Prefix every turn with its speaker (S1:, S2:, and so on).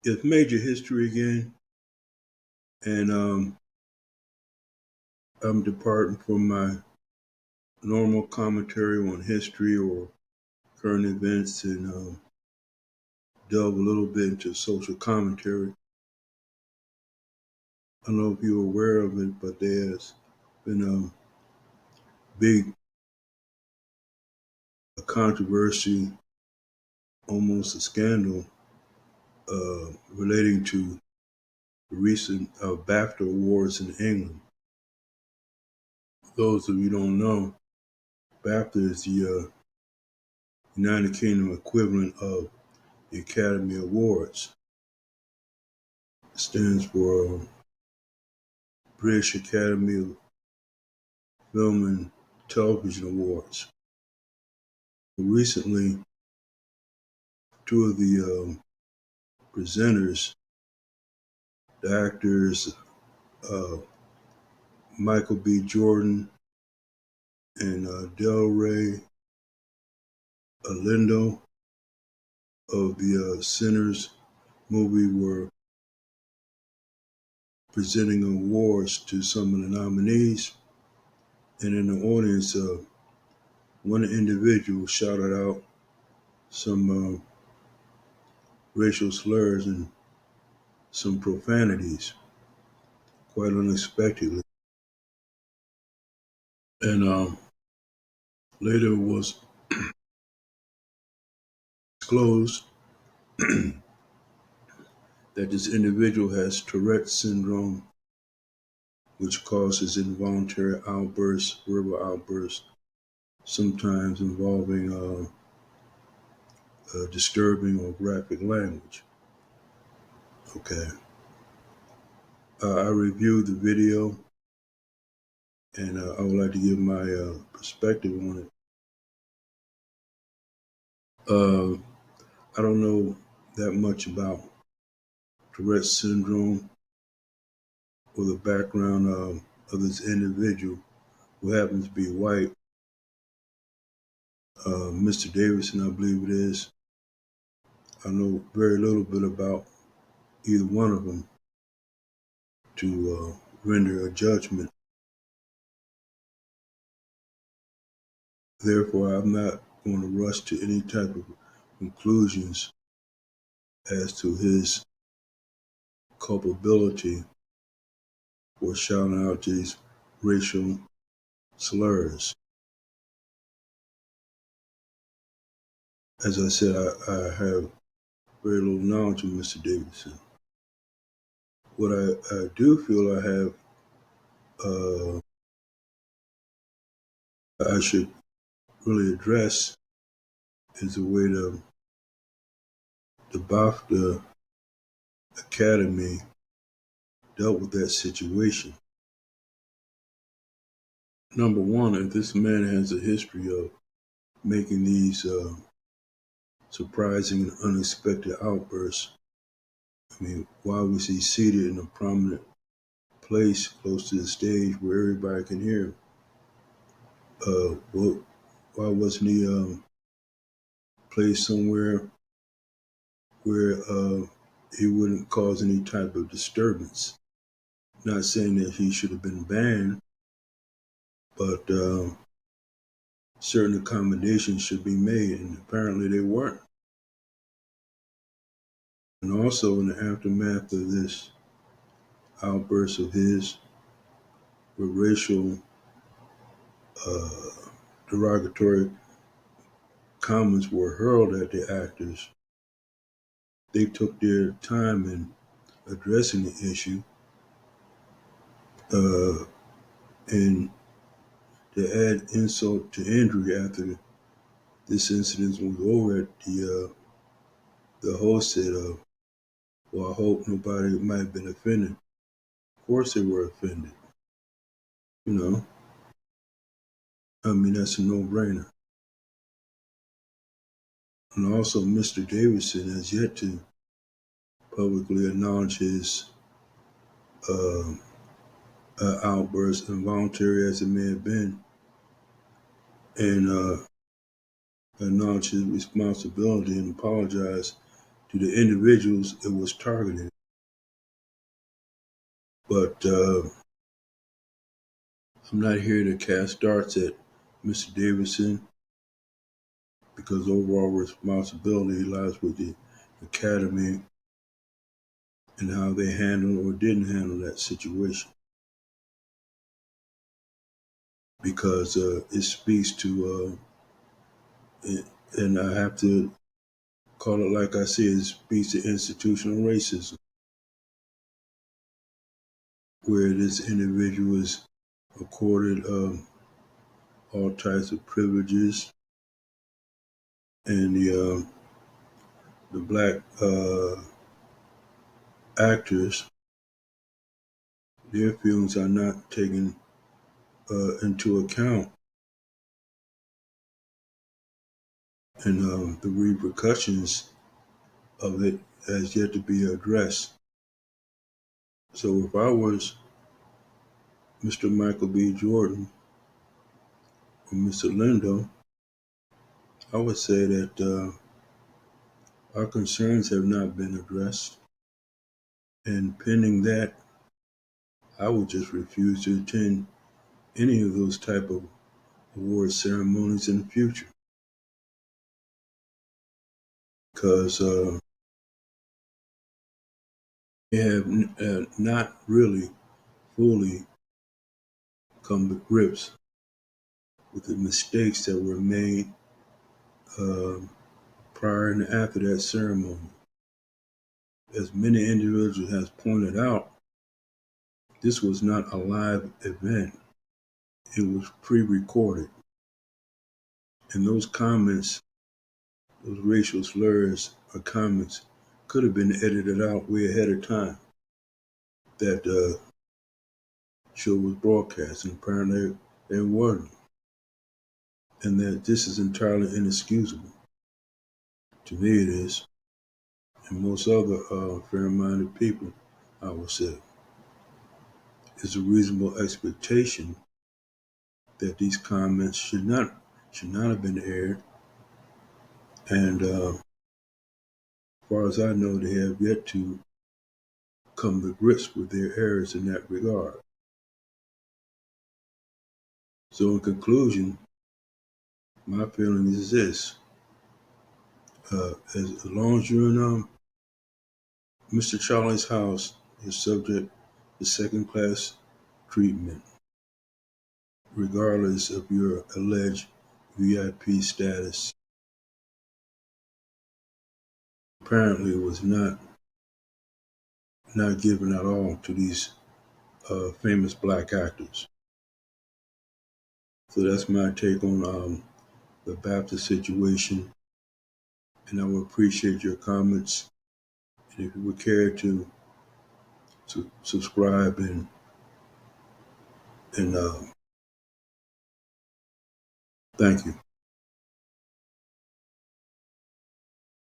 S1: It's major history again, and I'm departing from my normal commentary on history or current events and delve a little bit into social commentary. I don't know if you're aware of it, but there's been a big controversy, almost a scandal, relating to the recent Bafta awards in England. Those of you who don't know, Bafta is the United Kingdom equivalent of the Academy Awards. It stands for British Academy of Film and Television Awards. Recently, two of the presenters, the actors Michael B. Jordan and Delray Alindo of the Sinners movie, were presenting awards to some of the nominees. And in the audience, one individual shouted out some racial slurs and some profanities quite unexpectedly. And later it was disclosed that this individual has Tourette's syndrome, which causes involuntary outbursts, verbal outbursts, sometimes involving disturbing or graphic language. Okay. I reviewed the video, and I would like to give my perspective on it. I don't know that much about Tourette's syndrome or the background of this individual who happens to be white. Mr. Davidson, I believe it is. I know very little bit about either one of them to render a judgment. Therefore, I'm not going to rush to any type of conclusions as to his culpability for shouting out these racial slurs. As I said, I have very little knowledge of Mr. Davidson. What I do feel I should really address is the way the Bafta Academy dealt with that situation. Number one, if this man has a history of making these surprising and unexpected outbursts, I mean, why was he seated in a prominent place close to the stage where everybody can hear him? Well, why wasn't he placed somewhere where he wouldn't cause any type of disturbance? Not saying that he should have been banned, but certain accommodations should be made, and apparently they weren't. And also, in the aftermath of this outburst of his, where racial derogatory comments were hurled at the actors, they took their time in addressing the issue, and to add insult to injury after this incident was over, at the host said, well, I hope nobody might have been offended. Of course they were offended. You know, I mean, that's a no-brainer. And also, Mr. Davidson has yet to publicly acknowledge his uh, outburst, involuntary as it may have been, and acknowledge his responsibility and apologize to the individuals it was targeted. But I'm not here to cast darts at Mr. Davidson because overall responsibility lies with the academy and how they handled or didn't handle that situation. Because it speaks to, and I have to call it like I said, it speaks to institutional racism, where this individual is accorded all types of privileges, and the black actors, their feelings are not taken into account, and the repercussions of it has yet to be addressed. So if I was Mr. Michael B. Jordan or Mr. Lindo, I would say that our concerns have not been addressed, and pending that, I would just refuse to attend any of those type of award ceremonies in the future because they have not really fully come to grips with the mistakes that were made uh, prior and after that ceremony. As many individuals has pointed out, this was not a live event. It was pre-recorded. And those comments, those racial slurs or comments could have been edited out way ahead of time that show was broadcast, and apparently they weren't. And that this is entirely inexcusable. To me it is, and most other fair-minded people, I would say. It's a reasonable expectation that these comments should not have been aired. And as far as I know, they have yet to come to grips with their errors in that regard. So in conclusion, my feeling is this. As long as you're in Mr. Charlie's house, you're subject to second-class treatment, regardless of your alleged VIP status. Apparently, it was not given at all to these famous black actors. So that's my take on the Bafta situation, and I would appreciate your comments. And if you would care to subscribe and thank you.